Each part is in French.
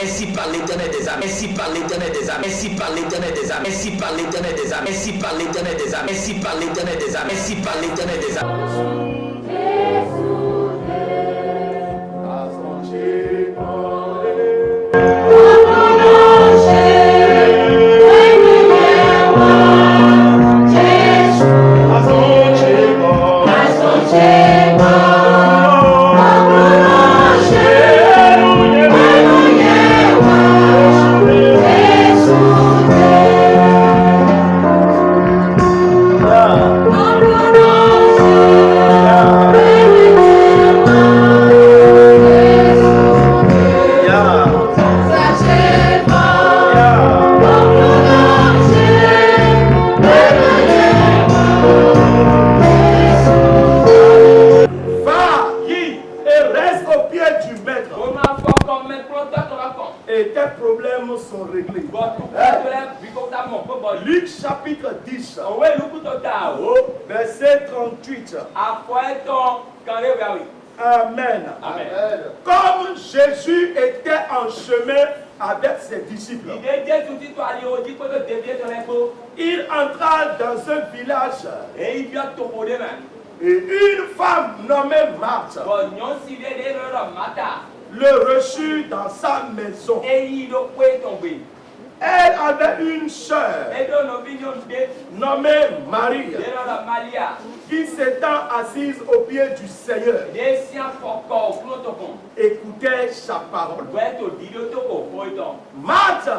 Ainsi par l'Éternel des âmes, ainsi par l'Éternel des âmes, ainsi par l'Éternel des âmes, ainsi par l'Éternel des âmes, ainsi par l'Éternel des âmes, ainsi par l'Éternel des âmes, ainsi par l'Éternel des âmes. Et tes problèmes sont réglés. Luc chapitre 10, verset 38. Amen. Amen. Comme Jésus était en chemin avec ses disciples, il entra dans un village et une femme nommée Marthe le reçut dans sa maison. Elle avait une sœur nommée Marie qui s'étant assise au pied du Seigneur écoutait sa parole. Marthe,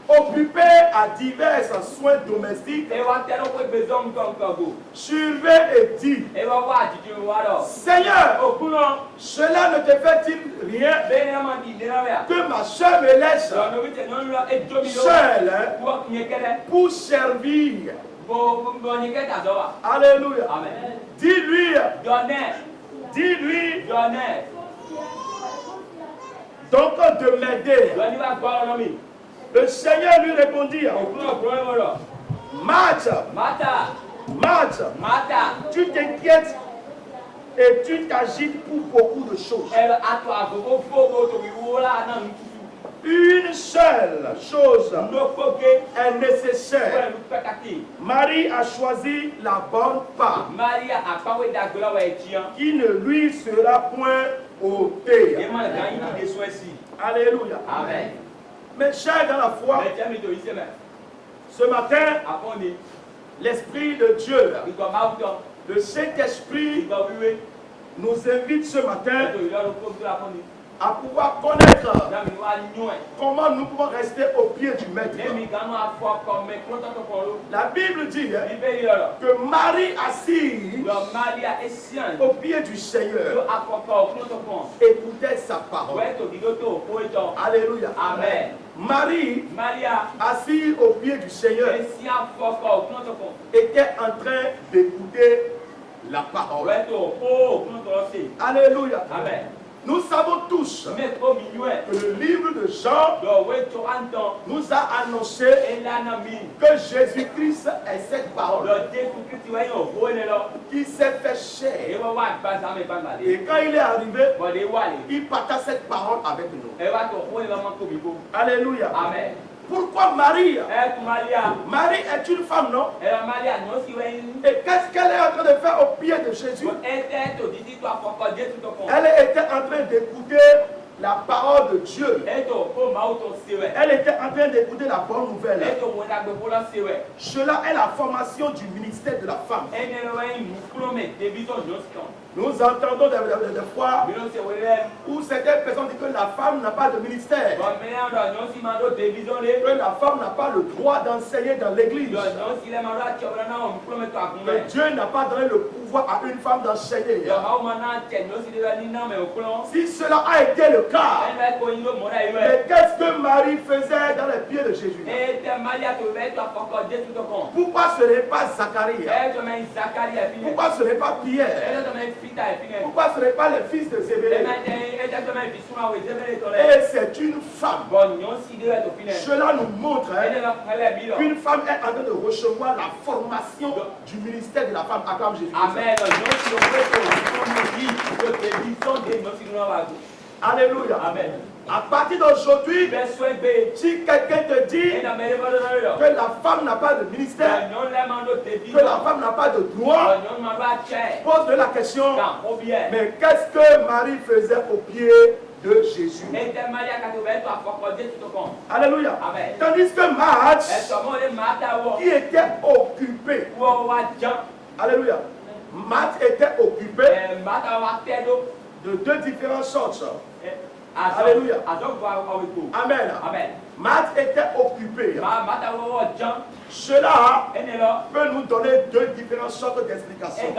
occupée à divers soins domestiques, surveille et dit: Seigneur, cela ne te fait-il rien que ma soeur me laisse seule pour servir? Alléluia. Amen. Dis-lui donc de m'aider. Le Seigneur lui répondit: Marthe, tu t'inquiètes et tu t'agites pour beaucoup de choses. Une seule chose est nécessaire. Marie a choisi la bonne part qui ne lui sera point ôtée. Alléluia. Amen. Mes chers dans la foi, ce matin, l'Esprit de Dieu, le Saint-Esprit, nous invite ce matin à pouvoir connaître comment nous pouvons rester au pied du Maître. La Bible dit que Marie assise au pied du Seigneur écoutait sa parole. Alléluia. Amen. Marie, assise au pied du Seigneur, était en train d'écouter la parole. Alléluia. Amen. Nous savons tous que le livre de Jean nous a annoncé que Jésus-Christ est cette parole qui s'est fait chair. Et quand il est arrivé, il partage cette parole avec nous. Alléluia. Amen. Pourquoi Marie? Marie est une femme, non? Et qu'est-ce qu'elle est en train de faire au pied de Jésus? Elle était en train d'écouter la parole de Dieu. Elle était en train d'écouter la bonne nouvelle. Cela est la formation du ministère de la femme. Nous entendons des fois où certaines personnes disent que la femme n'a pas de ministère, que la femme n'a pas le droit d'enseigner dans l'église, que Dieu n'a pas donné le pouvoir à une femme d'enseigner. Si cela a été le cas, mais qu'est-ce que Marie faisait dans les pieds de Jésus? Pourquoi ce n'est pas Zacharie? Pourquoi ce n'est pas Pierre? Pourquoi ce n'est pas les fils de Zébédée? Et c'est une femme. Cela nous montre qu'une femme est en train de recevoir la formation du ministère de la femme. Acclame Jésus. Amen. Alléluia. Amen. À partir d'aujourd'hui, si quelqu'un te dit que la femme n'a pas de ministère, que la femme n'a pas de droit, pose-le la question, mais qu'est-ce que Marie faisait au pied de Jésus? Alléluia. Amen. Tandis que Marthe, qui était occupée, alléluia, Marthe était occupée de deux différentes sortes. Alléluia. Amen. Amen. Marthe était occupée. Cela peut nous donner deux différentes sortes d'explications.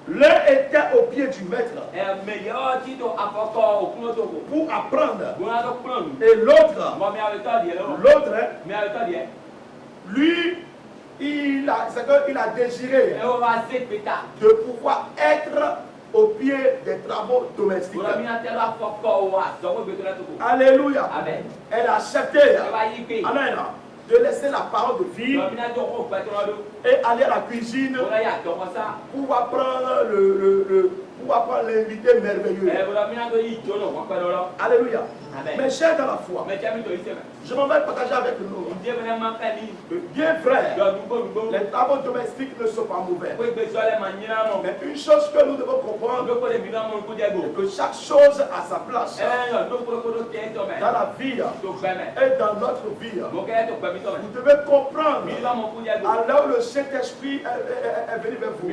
L'un était au pied du maître pour apprendre. Et l'autre, lui, il a désiré de pouvoir être au pied des travaux domestiques. Alléluia. Amen. Elle a accepté. Amen. De laisser la parole de vie et aller à la cuisine pour apprendre l'invité merveilleux. Alléluia. Mes chers dans la foi, je m'en vais partager avec nous. Bien frère, les travaux domestiques ne sont pas mauvais. Mais une chose que nous devons comprendre, c'est que chaque chose a sa place dans la vie et dans notre vie. Vous devez comprendre à l'heure où le Saint-Esprit est venu vers vous,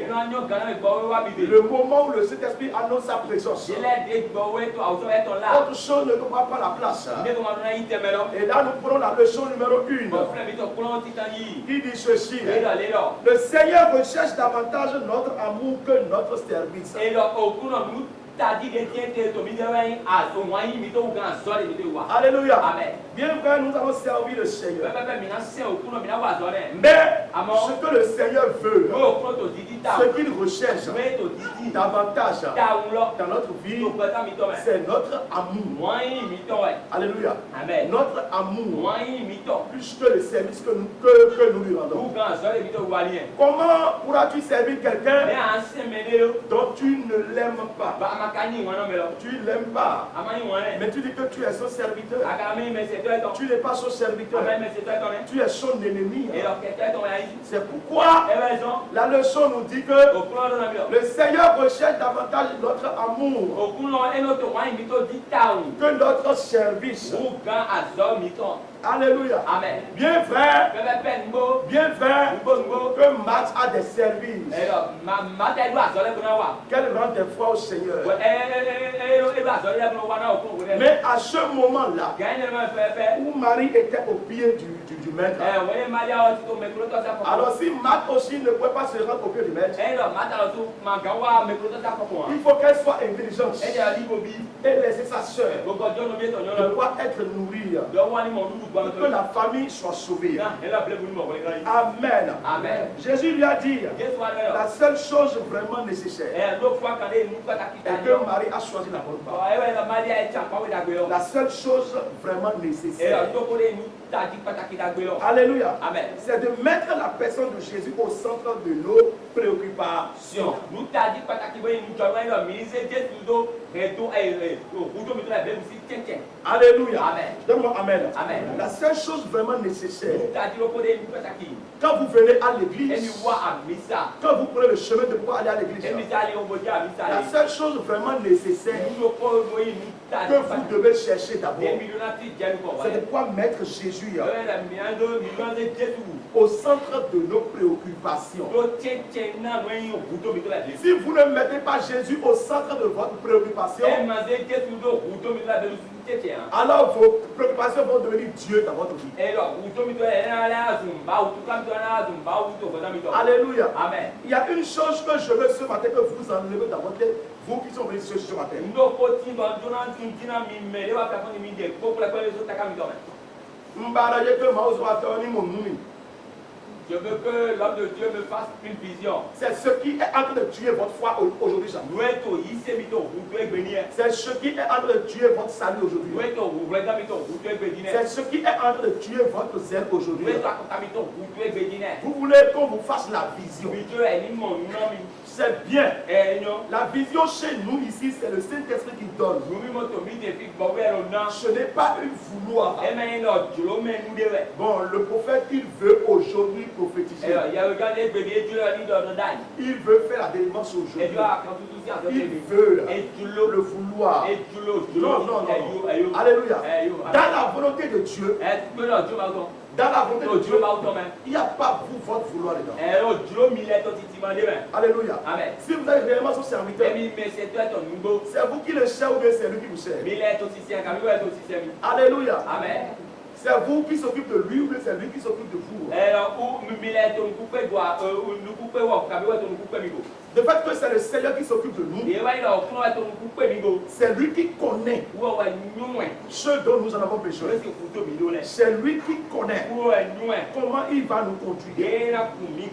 le moment où le Saint-Esprit annonce sa présence. Autre chose ne doit pas la place. Et là, nous prenons la leçon numéro 1 qui dit ceci: le Seigneur recherche davantage notre amour que notre service. Alléluia. Amen. Bien frère, nous avons servi le Seigneur. Mais ce que le Seigneur veut, ce qu'il recherche davantage dans notre vie, c'est notre amour. Alléluia. Amen. Notre amour, plus que le service que nous lui rendons. Comment pourras-tu servir quelqu'un dont tu ne l'aimes pas? Tu ne l'aimes pas, mais tu dis que tu es son serviteur. Tu n'es pas son serviteur, tu es son ennemi. C'est pourquoi la leçon nous dit que le Seigneur recherche davantage notre amour que notre service. Alléluia. Amen. Bien frère, que Marthe a des services qu'elle rend des fois au Seigneur. Mais à ce moment-là, où Marie était au pied du maître, alors si Marthe aussi ne pouvait pas se rendre au pied du maître, il faut qu'elle soit intelligente et laisser sa soeur de pouvoir être nourrie, pour que la famille soit sauvée. Amen. Amen. Jésus lui a dit, la seule chose vraiment nécessaire est que Marie a choisi la bonne part. La seule chose vraiment nécessaire, alléluia, Amen. c'est de mettre la personne de Jésus au centre de nos préoccupations. Alléluia. Amen. Donne-moi amen. Amen. La seule chose vraiment nécessaire, quand vous venez à l'église, quand vous prenez le chemin de pouvoir aller à l'église, la seule chose vraiment nécessaire que vous devez chercher d'abord, c'est de pouvoir mettre Jésus au centre de nos préoccupations. Si vous ne mettez pas Jésus au centre de votre préoccupation, alors vos préoccupations vont devenir Dieu dans votre vie. Alléluia. Amen. Il y a une chose que je veux ce matin que vous enlevez dans votre tête, vous qui sont venus ce matin. Je veux que l'homme de Dieu me fasse une vision. C'est ce qui est en train de tuer votre foi aujourd'hui. C'est C'est ce qui est en train de tuer votre salut aujourd'hui. C'est ce qui est en train de tuer votre zèle aujourd'hui. Vous voulez qu'on vous fasse la vision. C'est bien. La vision chez nous ici, c'est le Saint-Esprit qui donne. Ce n'est pas une vouloir. Bon, le prophète, il veut aujourd'hui prophétiser. Il veut faire la délivrance aujourd'hui. Il veut le vouloir. Non. Alléluia. Dans la volonté de Dieu, dans la volonté de Dieu, il n'y a pas votre vouloir dedans. Alléluia. Amen. Si vous avez réellement son serviteur, c'est vous qui le cherchez ou bien c'est lui qui vous cherche. Alléluia. Amen. C'est vous qui s'occupe de lui ou bien c'est lui qui s'occupe de vous. De fait que c'est le Seigneur qui s'occupe de nous. C'est lui qui connaît ce dont nous en avons besoin. C'est lui qui connaît comment il va nous conduire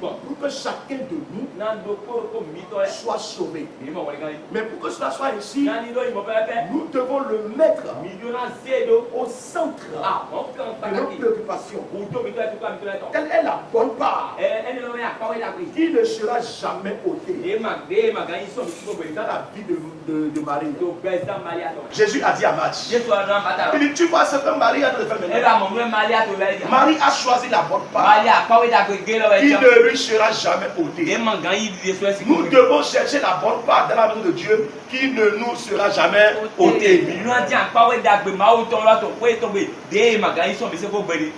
pour que chacun de nous soit sauvé. Mais pour que cela soit ainsi, nous devons le mettre au centre de nos préoccupations. Quelle est la bonne part qui ne sera jamais ôtée dans la vie de Marie? Jésus a dit à Marie, il dit, tu vois ce que Marie a de faire maintenant. Marie a choisi la bonne part qui ne lui sera jamais ôtée. Nous devons chercher la bonne part dans la maison de Dieu qui ne nous sera jamais ôtée.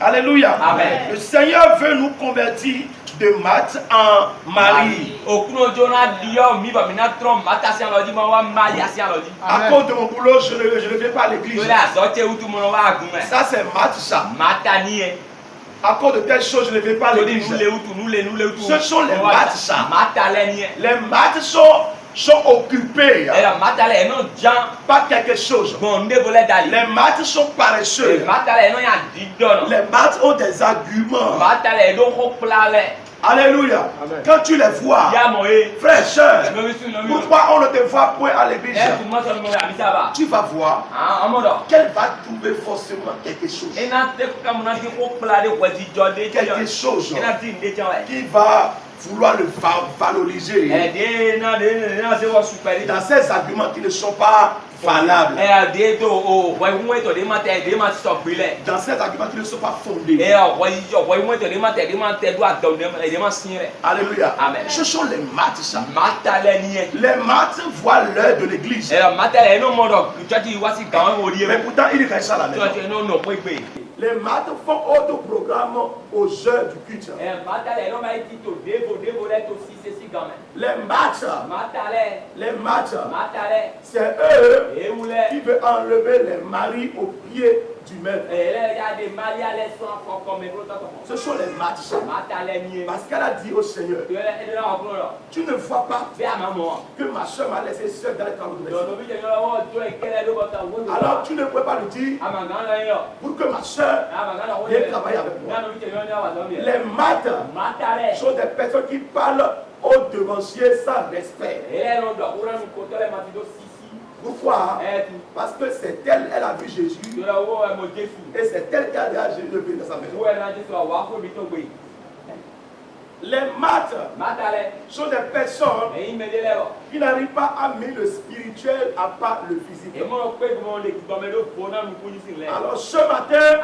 Alléluia. Amen. Le Seigneur veut nous convertir de Marthe en Marie. À cause de mon boulot, je ne vais pas à l'église. Ça c'est Marthe ça. À cause de telles choses, je ne vais pas à l'église. Ce sont les Marthe ça. Les Marthes sont occupés par quelque chose. Les Marthes sont paresseux. Les Marthes ont des arguments. Alléluia. Amen. Quand tu les vois, frère, soeur, pourquoi on ne te voit point à l'église? Tu vas voir qu'elle va trouver forcément quelque chose. Quelque chose qui va vouloir le valoriser dans ces arguments qui ne sont pas valables, dans ces arguments qui ne sont pas fondés. Alléluia. Amen. Ce sont les maths, ça. Les maths voient l'heure de l'église. Mais pourtant, ils restent à la maison. Les maths font autre programme aux heures du culte. Les maths, c'est eux qui veulent enlever les maris au pied du maître. Ce sont les maths. Parce qu'elle a dit au Seigneur, tu ne vois pas que ma soeur m'a laissé seule dans les travaux de médecine. Alors tu ne peux pas lui dire pour que ma soeur vienne travailler avec moi. Les maths sont des personnes qui parlent aux devanciers sans respect. Pourquoi? Parce que c'est elle, elle a vu Jésus. Et c'est elle qui a dit à Jésus de venir dans sa maison. Les maths sont des personnes qui n'arrivent pas à mettre le spirituel à part le physique. Alors ce matin,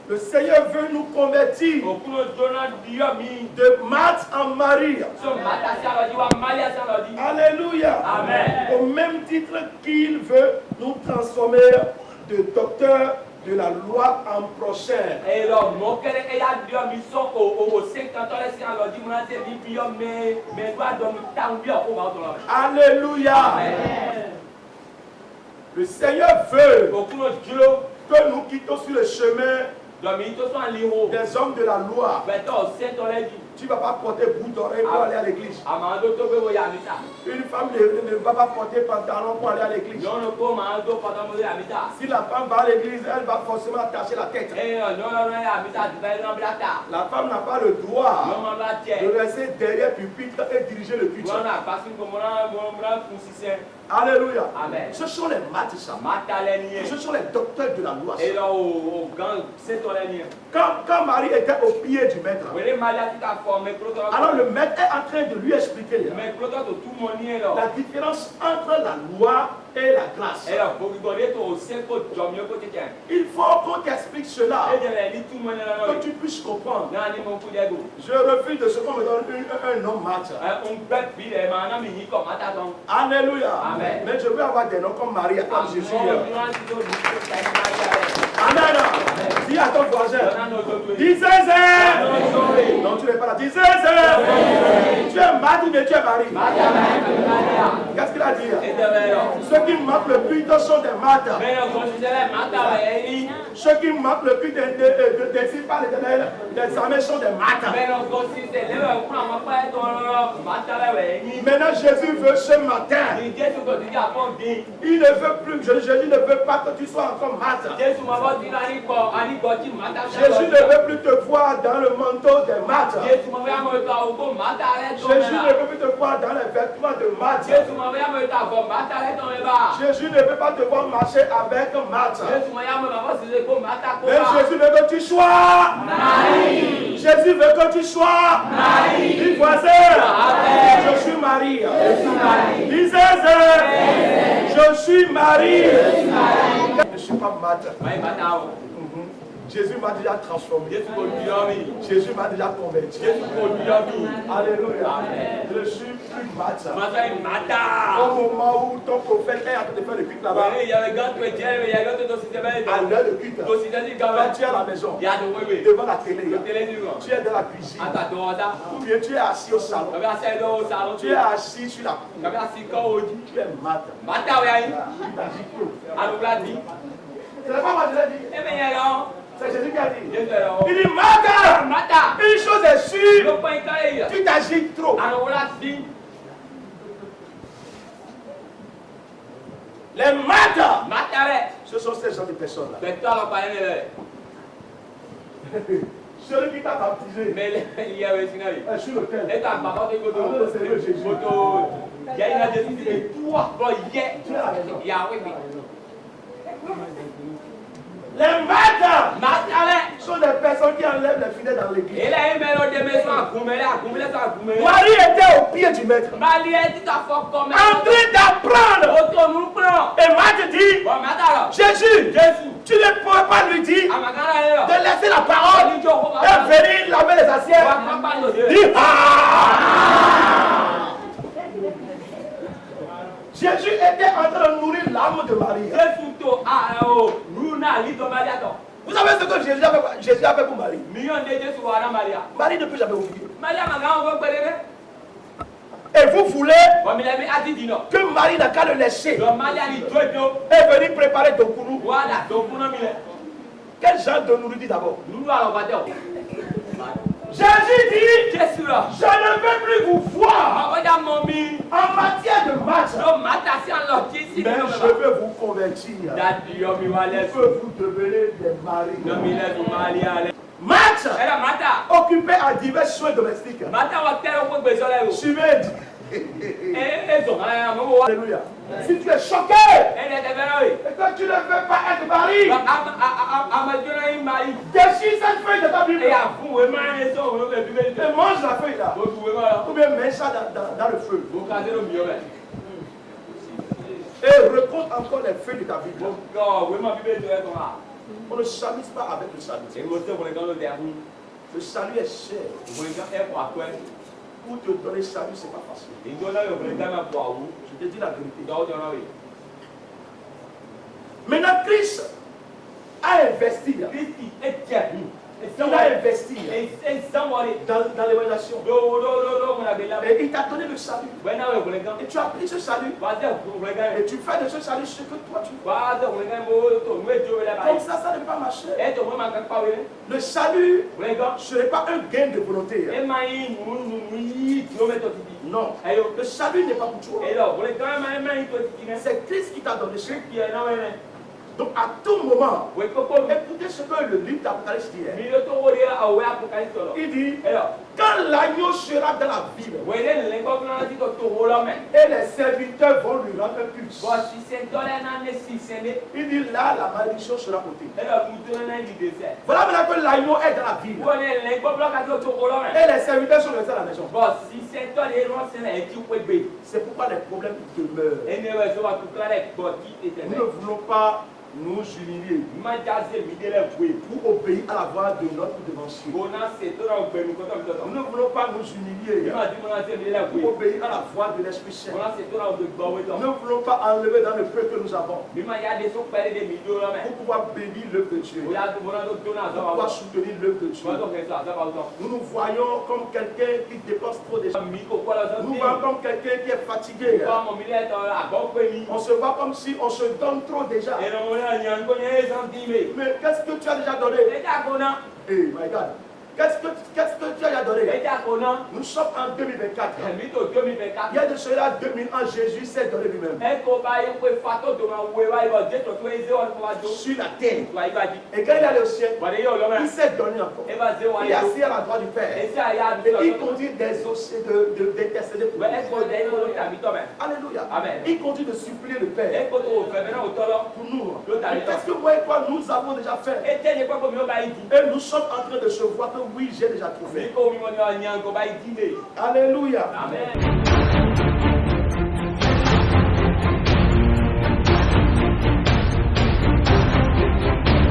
le Seigneur veut nous convertir de Marthe en Marie. Alléluia. Amen. Au même titre qu'il veut nous transformer de docteurs de la loi en prochain. Alléluia. Amen. Le Seigneur veut que nous quittions sur le chemin des hommes de la loi Tu ne vas pas porter bout d'oreille pour aller à l'église. Amando to be ya mita. Une femme ne va pas porter pantalon pour aller à l'église. Non no ko mando pantalon ya mita. Si la femme va à l'église, elle va forcément attacher la tête. Non ya mita di ba no blata. La femme n'a pas le droit Non la tie. de rester derrière le pupitre et diriger le culte. Voilà parce que comme on consistait. Alléluia. Amen. Ce sont les maths. Matalenie. Ce sont les docteurs de la loi. Et là au grand c'est ton lien. Quand Marie était au pied du maître, alors le maître est en train de lui expliquer la différence entre la loi et la grâce. Il faut qu'on t'explique cela, que tu puisses comprendre. Je refuse de ce qu'on me donne un nom maître. Alléluia. Amen. Mais je veux avoir des noms comme Marie, comme Jésus. Amen. Dis à ton voisin. Dis Zézé. Non, tu n'es pas là. Dis Zézé. Tu es Marie, mais tu es Marie. Qu'est-ce qu'il a dit? Ceux qui manquent le plus sont des maths. Ceux qui manquent le plus de défis par l'éternel, des armées sont des maths. Maintenant, Jésus veut ce matin. Il ne veut plus, Jésus ne veut pas que tu sois encore maths. Jésus ne veut plus te voir dans le manteau des maths. Jésus ne veut plus te voir dans les vêtements de maths. Jésus ne veut pas te voir marcher avec maths. Mais Jésus veut que tu sois Marie. Jésus veut que tu sois Marie. Dis voisin, je suis Marie. Dis je suis Marie. Je ne suis pas maths. Jésus m'a déjà transformé. Jésus m'a déjà converti. Alléluia. Je suis plus matin. Au moment où ton prophète est en train de faire le culte là-bas, à l'heure de culte, quand tu es à la maison, devant la télé, tu es dans la cuisine, ou bien tu es assis au salon, tu es assis sur la cour, tu es matin. C'est pas moi qui l'ai dit. C'est Jésus qui a dit. Il dit Mata, une chose est sûre, tu t'agis trop. Les Mata, ce sont ces gens de personnes-là. Celui qui t'a baptisé. Sur lequel? Les maîtres sont des personnes qui enlèvent les filets dans l'église. Marie était au pied du maître, en train d'apprendre. Et Maître dit, Jésus, tu ne pourrais pas lui dire de laisser la parole et venir laver les assiettes. Dis, Jésus était en train de nourrir l'âme de Marie. Vous savez ce que Jésus a fait pour Marie? Marie ne peut jamais oublier. Et vous voulez que Marie n'a qu'à le laisser et venir préparer Dokunou. Quel genre de nourriture d'abord? Jésus dit, je ne veux plus vous voir en matière de maths, mais je veux vous convertir. Je veux vous devenir des maris. Maths, occupé à divers soins domestiques. Suivez. Alléluia. Si tu es choqué et que tu ne veux pas être mari, déchire cette feuille de ta Bible et mange la feuille là, ou bien mets ça dans le feu et recompte encore les feuilles de ta Bible. On ne s'amuse pas avec le salut. Le salut est cher. Pour te donner salut, ce n'est pas facile. Je te dis la vérité. Maintenant, Christ a investi. Il a investir dans l'évaluation. Et il t'a donné le salut. Et tu as pris ce salut. Et tu fais de ce salut ce que toi tu veux. Comme ça ne peut pas marcher. Le salut, ce n'est pas un gain de volonté. Non. Le salut n'est pas pour toi. C'est Christ qui t'a donné ça. Donc à tout moment, écoutez ce que le livre d'Apocalypse dit. Il dit, quand l'agneau sera dans la ville, et les serviteurs vont lui rendre un culte, il dit là, la malédiction sera ôtée. Voilà maintenant que l'agneau est dans la ville. Et les serviteurs sont restés à la maison. C'est pourquoi les problèmes demeurent. Nous ne voulons pas nous humilier pour obéir à la voix de notre devancier. Nous ne voulons pas nous humilier pour obéir à la voix de l'Esprit Saint. Nous ne voulons pas enlever dans le peu que nous avons pour pouvoir bénir l'œuvre de Dieu, pour pouvoir soutenir l'œuvre de Dieu. Nous nous voyons comme quelqu'un qui dépense trop déjà. Nous voyons comme quelqu'un qui est fatigué. On se voit comme si on se donne trop déjà. Mais qu'est-ce que tu as déjà donné? Hey, my God. Qu'est-ce que tu as déjà donné? Nous sommes en 2024. Il y a de cela 2000 ans, Jésus s'est donné lui-même sur la terre. Et quand il est allé au ciel, il s'est donné encore. Il est assis à la droite du Père. Et il continue d'intercéder pour nous. Alléluia. Il continue de supplier le Père pour nous. Qu'est-ce que moi et toi nous avons déjà fait? Et nous sommes en train de se voir que oui, j'ai déjà trouvé. Alléluia. Amen.